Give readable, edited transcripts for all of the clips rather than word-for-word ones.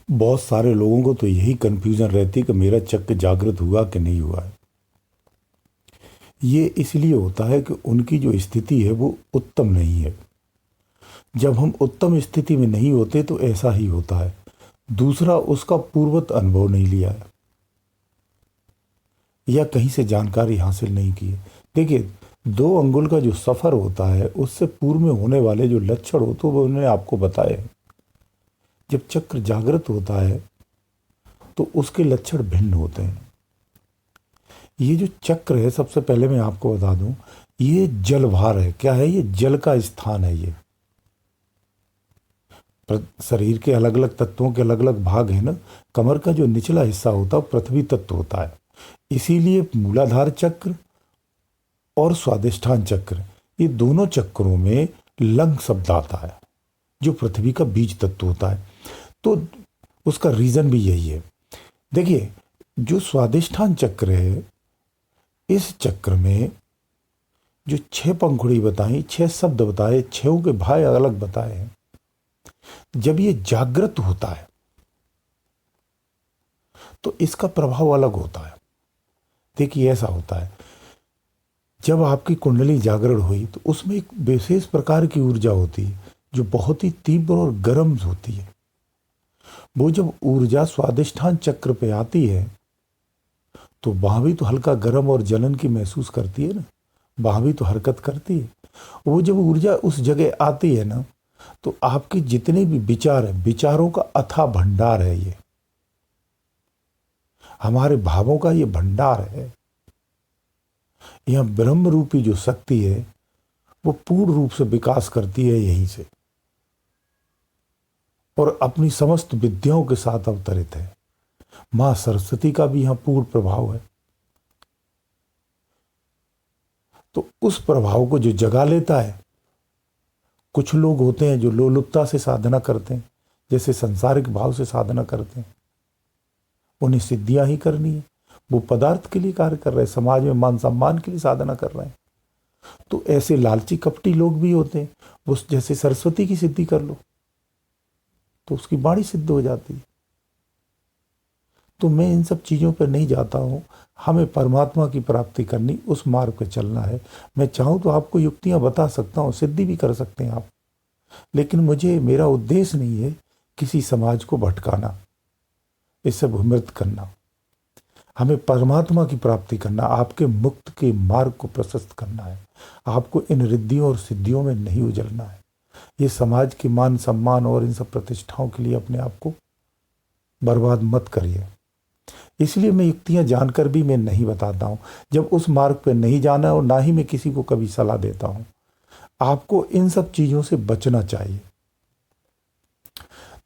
बहुत सारे लोगों को तो यही कंफ्यूजन रहती है कि मेरा चक्र जागृत हुआ कि नहीं हुआ है। ये इसलिए होता है कि उनकी जो स्थिति है वो उत्तम नहीं है। जब हम उत्तम स्थिति में नहीं होते तो ऐसा ही होता है। दूसरा, उसका पूर्वत अनुभव नहीं लिया है या कहीं से जानकारी हासिल नहीं की है। देखिए, 2 अंगुल का जो सफर होता है उससे पूर्व में होने वाले जो लक्षण होते हैं वो उन्होंने आपको बताए हैं। जब चक्र जागृत होता है तो उसके लक्षण भिन्न होते हैं। ये जो चक्र है, सबसे पहले मैं आपको बता दूं, ये जलभार है। क्या है? ये जल का स्थान है। ये शरीर के अलग अलग तत्वों के अलग अलग भाग हैं ना। कमर का जो निचला हिस्सा होता है पृथ्वी तत्व होता है। इसीलिए मूलाधार चक्र और स्वादिष्ठान चक्र, ये दोनों चक्रों में लंग शब्द आता है जो पृथ्वी का बीज तत्व होता है। तो उसका रीजन भी यही है। देखिए, जो स्वादिष्ठान चक्र है, इस चक्र में जो 6 पंखुड़ी बताई, 6 शब्द बताए, 6 के भाई अलग बताए हैं। जब ये जागृत होता है तो इसका प्रभाव अलग होता है। देखिए, ऐसा होता है, जब आपकी कुंडली जागरण हुई तो उसमें एक विशेष प्रकार की ऊर्जा होती है जो बहुत ही तीव्र और गर्म होती है। वो जब ऊर्जा स्वादिष्ठान चक्र पे आती है तो वहां भी तो हल्का गर्म और जलन की महसूस करती है ना, वहां भी तो हरकत करती है। वो जब ऊर्जा उस जगह आती है ना, तो आपके जितने भी विचार हैं, विचारों का अथाह भंडार है। ये हमारे भावों का ये भंडार है। यह ब्रह्म रूपी जो शक्ति है वो पूर्ण रूप से विकास करती है यहीं से, और अपनी समस्त विद्याओं के साथ अवतरित है। मां सरस्वती का भी यहां पूर्ण प्रभाव है। तो उस प्रभाव को जो जगा लेता है, कुछ लोग होते हैं जो लोलुपता से साधना करते हैं, जैसे संसारिक भाव से साधना करते हैं, उन्हें सिद्धियां ही करनी है। वो पदार्थ के लिए कार्य कर रहे हैं, समाज में मान सम्मान के लिए साधना कर रहे हैं। तो ऐसे लालची कपटी लोग भी होते हैं। वो जैसे सरस्वती की सिद्धि कर लो तो उसकी वाणी सिद्ध हो जाती है। तो मैं इन सब चीज़ों पर नहीं जाता हूँ। हमें परमात्मा की प्राप्ति करनी, उस मार्ग पर चलना है। मैं चाहूँ तो आपको युक्तियाँ बता सकता हूँ, सिद्धि भी कर सकते हैं आप, लेकिन मेरा उद्देश्य नहीं है किसी समाज को भटकाना, इससे भ्रमित करना। हमें परमात्मा की प्राप्ति करना, आपके मुक्त के मार्ग को प्रशस्त करना है। आपको इन रिद्धियों और सिद्धियों में नहीं उजलना है। ये समाज के मान सम्मान और इन सब प्रतिष्ठाओं के लिए अपने आप को बर्बाद मत करिए। इसलिए मैं युक्तियां जानकर भी मैं नहीं बताता हूं। जब उस मार्ग पर नहीं जाना, और ना ही मैं किसी को कभी सलाह देता हूं। आपको इन सब चीजों से बचना चाहिए।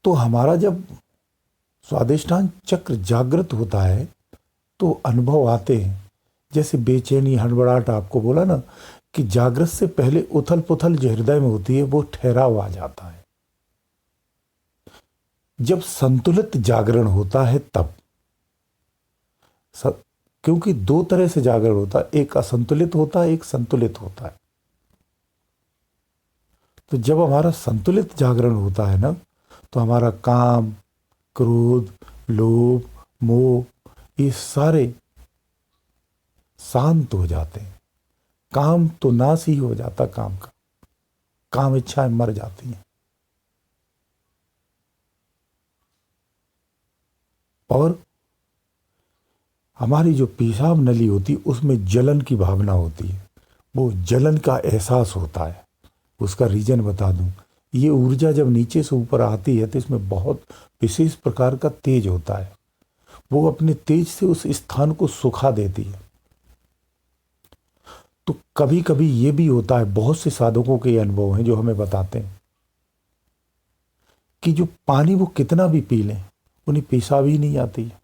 तो हमारा जब स्वादिष्ठान चक्र जागृत होता है तो अनुभव आते हैं, जैसे बेचैनी, हड़बड़ाहट। आपको बोला ना कि जागृत से पहले उथल पुथल जो हृदय में होती है वो ठहराव आ जाता है। जब संतुलित जागरण होता है तब क्योंकि 2 तरह से जागरण होता है, एक असंतुलित होता है, एक संतुलित होता है। तो जब हमारा संतुलित जागरण होता है ना, तो हमारा काम, क्रोध, लोभ, मोह, ये सारे शांत हो जाते हैं। काम तो नाश ही हो जाता, काम इच्छाएं मर जाती हैं। और हमारी जो पेशाब नली होती है उसमें जलन की भावना होती है, वो जलन का एहसास होता है। उसका रीजन बता दूं, ये ऊर्जा जब नीचे से ऊपर आती है तो इसमें बहुत विशेष प्रकार का तेज होता है। वो अपने तेज से उस स्थान को सुखा देती है। तो कभी कभी ये भी होता है, बहुत से साधकों के अनुभव हैं जो हमें बताते हैं कि जो पानी वो कितना भी पी लें उन्हें पेशाब ही नहीं आती है।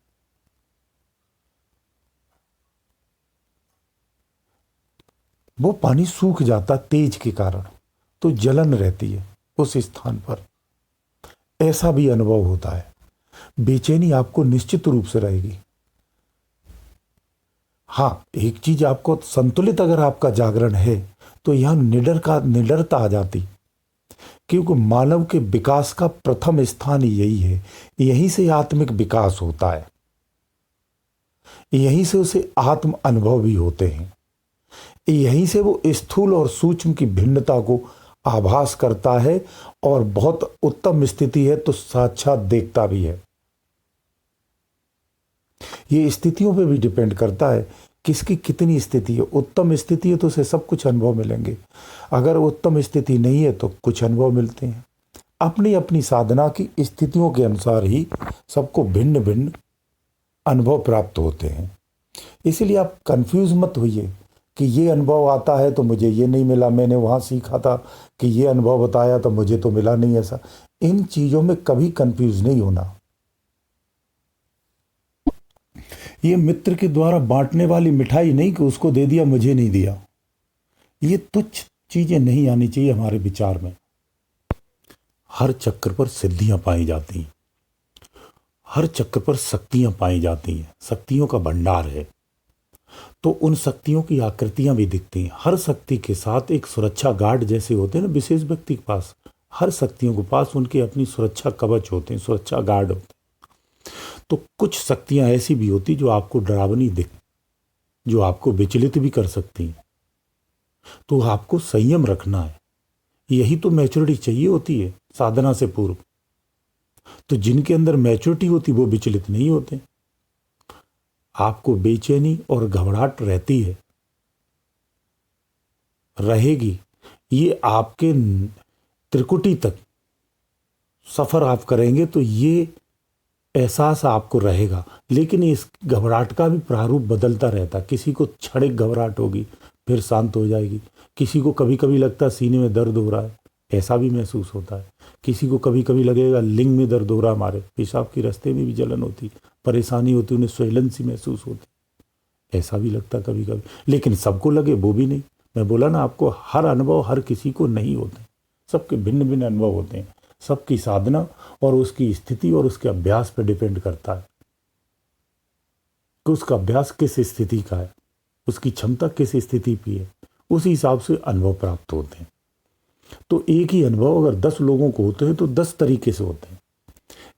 वो पानी सूख जाता तेज के कारण, तो जलन रहती है उस स्थान पर। ऐसा भी अनुभव होता है। बेचैनी आपको निश्चित रूप से रहेगी। हाँ, एक चीज आपको संतुलित, अगर आपका जागरण है तो यहां निडरता आ जाती। क्योंकि मानव के विकास का प्रथम स्थान यही है। यहीं से आत्मिक विकास होता है, यहीं से उसे आत्म अनुभव भी होते हैं, यहीं से वो स्थूल और सूक्ष्म की भिन्नता को आभास करता है, और बहुत उत्तम स्थिति है तो साक्षात देखता भी है। ये स्थितियों पे भी डिपेंड करता है किसकी कितनी स्थिति है। उत्तम स्थिति है तो उसे सब कुछ अनुभव मिलेंगे, अगर उत्तम स्थिति नहीं है तो कुछ अनुभव मिलते हैं। अपनी अपनी साधना की स्थितियों के अनुसार ही सबको भिन्न भिन्न अनुभव प्राप्त होते हैं। इसलिए आप कंफ्यूज मत होइए कि ये अनुभव आता है तो मुझे ये नहीं मिला, मैंने वहाँ सीखा था कि ये अनुभव बताया तो मुझे तो मिला नहीं। ऐसा इन चीज़ों में कभी कंफ्यूज नहीं होना। ये मित्र के द्वारा बांटने वाली मिठाई नहीं कि उसको दे दिया मुझे नहीं दिया, ये तुच्छ चीजें नहीं आनी चाहिए हमारे विचार में। हर चक्र पर सिद्धियां पाई जाती हैं, हर चक्र पर शक्तियां पाई जाती हैं, शक्तियों का भंडार है। तो उन शक्तियों की आकृतियां भी दिखती हैं। हर शक्ति के साथ एक सुरक्षा गार्ड जैसे होते हैं ना विशेष व्यक्ति के पास, हर शक्तियों के पास उनके अपनी सुरक्षा कवच होते हैं, सुरक्षा गार्ड होते हैं। तो कुछ शक्तियां ऐसी भी होती जो आपको डरावनी दिख, जो आपको विचलित भी कर सकती हैं। तो आपको संयम रखना है, यही तो मैच्योरिटी चाहिए होती है साधना से पूर्व। तो जिनके अंदर मैच्योरिटी होती वो विचलित नहीं होते। आपको बेचैनी और घबराहट रहती है, रहेगी, ये आपके त्रिकुटी तक सफर आप करेंगे तो ये एहसास आपको रहेगा। लेकिन इस घबराहट का भी प्रारूप बदलता रहता। किसी को क्षणिक घबराहट होगी फिर शांत हो जाएगी, किसी को कभी कभी लगता है सीने में दर्द हो रहा है, ऐसा भी महसूस होता है। किसी को कभी कभी लगेगा लिंग में दर्द हो रहा है, हमारे पेशाब की रास्ते में भी जलन होती, परेशानी होती, उन्हें स्वेलन सी महसूस होती, ऐसा भी लगता कभी कभी। लेकिन सबको लगे वो भी नहीं। मैं बोला ना आपको, हर अनुभव हर किसी को नहीं होते, सबके भिन्न भिन्न अनुभव होते हैं। सबकी साधना और उसकी स्थिति और उसके अभ्यास पर डिपेंड करता है कि उसका अभ्यास किस स्थिति का है, उसकी क्षमता किस स्थिति की है, उसी हिसाब से अनुभव प्राप्त होते हैं। तो एक ही अनुभव अगर 10 लोगों को होते हैं तो 10 तरीके से होते हैं,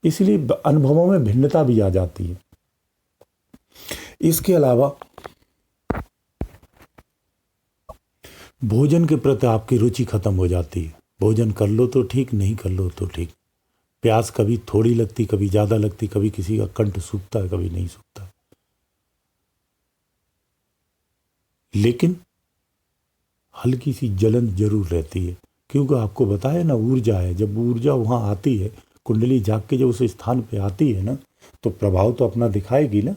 इसलिए अनुभवों में भिन्नता भी आ जाती है। इसके अलावा भोजन के प्रति आपकी रुचि खत्म हो जाती है। भोजन कर लो तो ठीक, नहीं कर लो तो ठीक। प्यास कभी थोड़ी लगती, कभी ज़्यादा लगती, कभी किसी का कंठ सूखता है, कभी नहीं सूखता। लेकिन हल्की सी जलन जरूर रहती है, क्योंकि आपको बताया ना ऊर्जा है। जब ऊर्जा वहाँ आती है, कुंडली जाग के जब उस स्थान पे आती है ना, तो प्रभाव तो अपना दिखाएगी ना।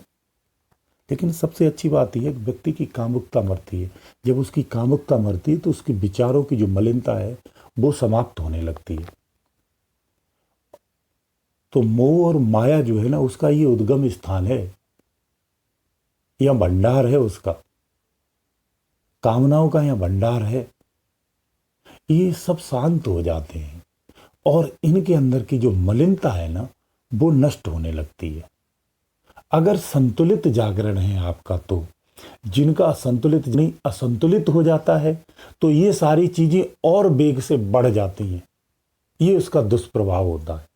लेकिन सबसे अच्छी बात यह है कि व्यक्ति की कामुकता मरती है। जब उसकी कामुकता मरती है तो उसके विचारों की जो मलिनता है वो समाप्त होने लगती है। तो मोह और माया जो है ना, उसका ये उद्गम स्थान है या भंडार है, उसका कामनाओं का यहाँ भंडार है। ये सब शांत हो जाते हैं और इनके अंदर की जो मलिनता है ना वो नष्ट होने लगती है। अगर संतुलित जागरण है आपका, तो जिनका असंतुलित नहीं असंतुलित हो जाता है, तो ये सारी चीजें और वेग से बढ़ जाती हैं। ये उसका दुष्प्रभाव होता है।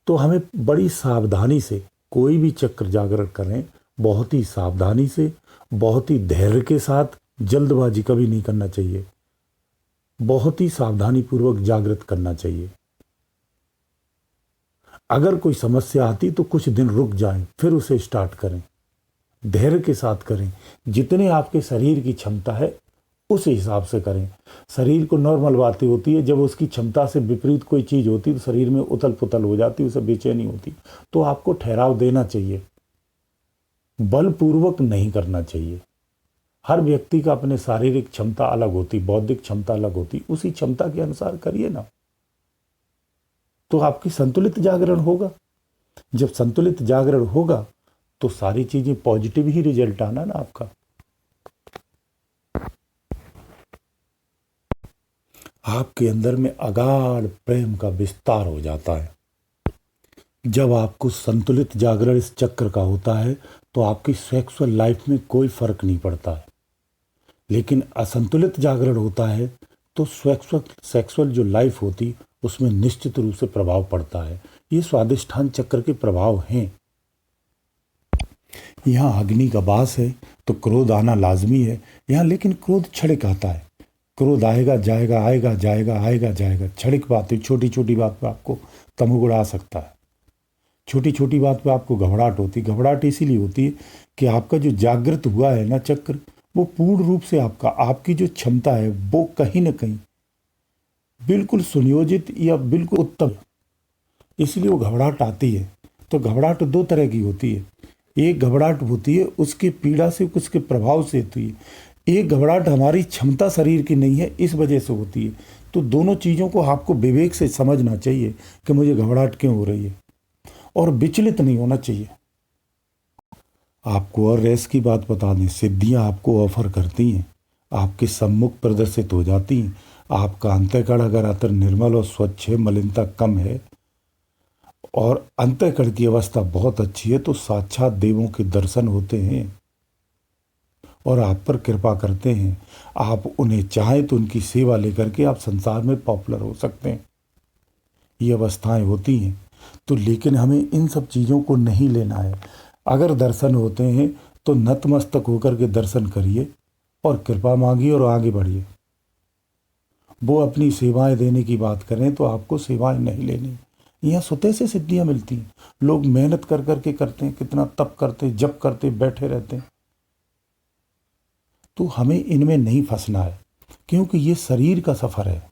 तो हमें बड़ी सावधानी से कोई भी चक्र जागरण करें, बहुत ही सावधानी से, बहुत ही धैर्य के साथ, जल्दबाजी कभी नहीं करना चाहिए। बहुत ही सावधानी पूर्वक जागृत करना चाहिए। अगर कोई समस्या आती तो कुछ दिन रुक जाएं, फिर उसे स्टार्ट करें, धैर्य के साथ करें। जितने आपके शरीर की क्षमता है उस हिसाब से करें। शरीर को नॉर्मल बातें होती है, जब उसकी क्षमता से विपरीत कोई चीज़ होती है तो शरीर में उथल पुथल हो जाती है, उसे बेचैनी होती, तो आपको ठहराव देना चाहिए, बलपूर्वक नहीं करना चाहिए। हर व्यक्ति का अपने शारीरिक क्षमता अलग होती, बौद्धिक क्षमता अलग होती, उसी क्षमता के अनुसार करिए ना, तो आपकी संतुलित जागरण होगा। जब संतुलित जागरण होगा तो सारी चीजें पॉजिटिव ही रिजल्ट आना ना आपका। आपके अंदर में अगाध प्रेम का विस्तार हो जाता है। जब आपको संतुलित जागरण इस चक्र का होता है तो आपकी सेक्सुअल लाइफ में कोई फर्क नहीं पड़ता है। लेकिन असंतुलित जागरण होता है तो सेक्सुअल जो लाइफ होती उसमें निश्चित रूप से प्रभाव पड़ता है। ये स्वादिष्ठान चक्र के प्रभाव हैं। यहाँ अग्नि का वास है तो क्रोध आना लाजमी है यहाँ, लेकिन क्रोध क्षणिक आता है। क्रोध आएगा जाएगा, आएगा जाएगा, आएगा जाएगा। क्षणिक बात है, छोटी छोटी बात पे आपको तमोगुण आ सकता है। छोटी छोटी बात पे आपको घबराहट होती है। घबराहट इसीलिए होती है कि आपका जो जागृत हुआ है ना चक्र, वो पूर्ण रूप से आपकी जो क्षमता है वो कहीं ना कहीं बिल्कुल सुनियोजित या बिल्कुल उत्तम, इसलिए वो घबराहट आती है। तो घबराहट दो तरह की होती है। एक घबराहट होती है उसकी पीड़ा से, उसके प्रभाव से होती है। एक घबराहट हमारी क्षमता शरीर की नहीं है, इस वजह से होती है। तो दोनों चीज़ों को आपको विवेक से समझना चाहिए कि मुझे घबराहट क्यों हो रही है, और विचलित नहीं होना चाहिए। आपको और रेस की बात बता दें, सिद्धियां आपको ऑफर करती हैं, आपके सम्मुख प्रदर्शित हो जाती हैं। आपका अंतःकरण अगर अतर निर्मल और स्वच्छ है, मलिनता कम है और अंतःकरण की अवस्था बहुत अच्छी है, तो साक्षात देवों के दर्शन होते हैं और आप पर कृपा करते हैं। आप उन्हें चाहें तो उनकी सेवा लेकर के आप संसार में पॉपुलर हो सकते हैं। ये अवस्थाएं होती हैं। तो लेकिन हमें इन सब चीज़ों को नहीं लेना है। अगर दर्शन होते हैं तो नतमस्तक होकर के दर्शन करिए और कृपा मांगिए और आगे बढ़िए। वो अपनी सेवाएं देने की बात करें तो आपको सेवाएं नहीं लेनी। यहाँ स्वतः से सिद्धियां मिलती हैं। लोग मेहनत कर करके करते हैं, कितना तप करते, जप करते, बैठे रहते हैं। तो हमें इनमें नहीं फंसना है, क्योंकि ये शरीर का सफ़र है,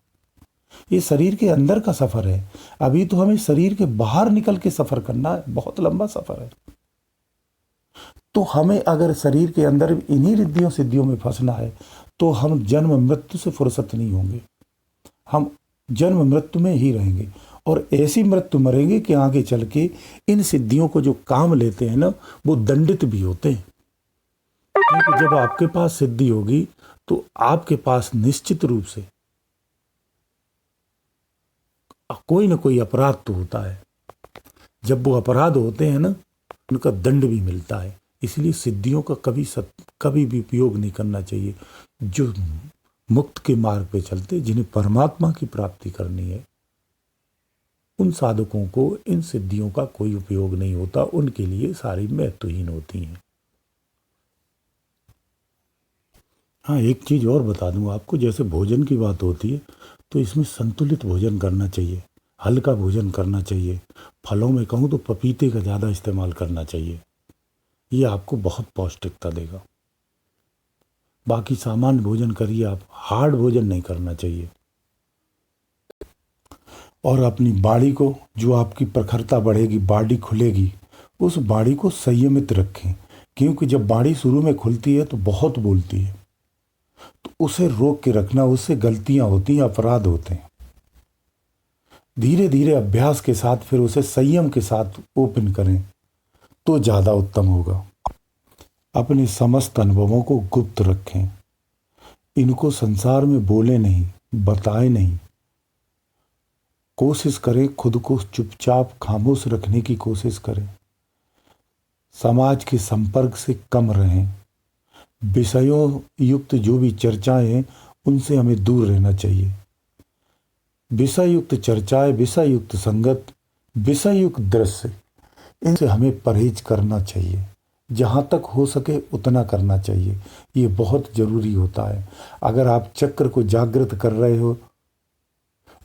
ये शरीर के अंदर का सफ़र है। अभी तो हमें शरीर के बाहर निकल के सफ़र करना है, बहुत लंबा सफ़र है। तो हमें अगर शरीर के अंदर इन्हीं रिद्धियों सिद्धियों में फंसना है तो हम जन्म मृत्यु से फुर्सत नहीं होंगे। हम जन्म मृत्यु में ही रहेंगे और ऐसी मृत्यु मरेंगे कि आगे चल के इन सिद्धियों को जो काम लेते हैं ना, वो दंडित भी होते हैं। क्योंकि जब आपके पास सिद्धि होगी तो आपके पास निश्चित रूप से कोई ना कोई अपराध तो होता है। जब वो अपराध होते हैं ना, उनका दंड भी मिलता है। इसलिए सिद्धियों का कभी भी उपयोग नहीं करना चाहिए। जो मुक्त के मार्ग पे चलते, जिन्हें परमात्मा की प्राप्ति करनी है, उन साधकों को इन सिद्धियों का कोई उपयोग नहीं होता। उनके लिए सारी महत्वहीन होती हैं। हाँ, एक चीज़ और बता दूं आपको, जैसे भोजन की बात होती है तो इसमें संतुलित भोजन करना चाहिए, हल्का भोजन करना चाहिए। फलों में कहूँ तो पपीते का ज़्यादा इस्तेमाल करना चाहिए, ये आपको बहुत पौष्टिकता देगा। बाकी सामान्य भोजन करिए आप, हार्ड भोजन नहीं करना चाहिए। और अपनी बाड़ी को, जो आपकी प्रखरता बढ़ेगी, बाड़ी खुलेगी, उस बाड़ी को संयमित रखें। क्योंकि जब बाड़ी शुरू में खुलती है तो बहुत बोलती है, तो उसे रोक के रखना। उससे गलतियां होती हैं, अपराध होते हैं। धीरे धीरे अभ्यास के साथ फिर उसे संयम के साथ ओपन करें तो ज़्यादा उत्तम होगा। अपने समस्त अनुभवों को गुप्त रखें, इनको संसार में बोले नहीं, बताए नहीं। कोशिश करें खुद को चुपचाप खामोश रखने की कोशिश करें। समाज के संपर्क से कम रहें। विषयों युक्त जो भी चर्चाएं हैं उनसे हमें दूर रहना चाहिए। विषय युक्त चर्चाएं, विषय युक्त संगत, विषय युक्त दृश्य, इनसे हमें परहेज करना चाहिए। जहाँ तक हो सके उतना करना चाहिए, ये बहुत ज़रूरी होता है। अगर आप चक्र को जागृत कर रहे हो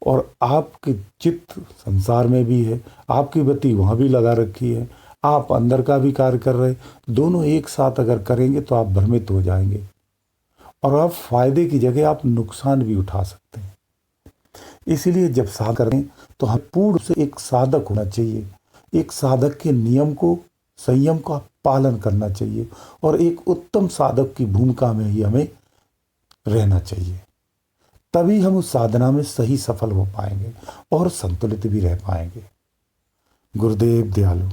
और आपके चित्त संसार में भी है, आपकी बत्ती वहाँ भी लगा रखी है, आप अंदर का भी कार्य कर रहे, दोनों एक साथ अगर करेंगे तो आप भ्रमित हो जाएंगे और आप फायदे की जगह आप नुकसान भी उठा सकते हैं। इसीलिए जब साधक करें तो हम पूर्ण से एक साधक होना चाहिए। एक साधक के नियम को, संयम का पालन करना चाहिए और एक उत्तम साधक की भूमिका में ही हमें रहना चाहिए। तभी हम उस साधना में सही सफल हो पाएंगे और संतुलित भी रह पाएंगे। गुरुदेव दयालु।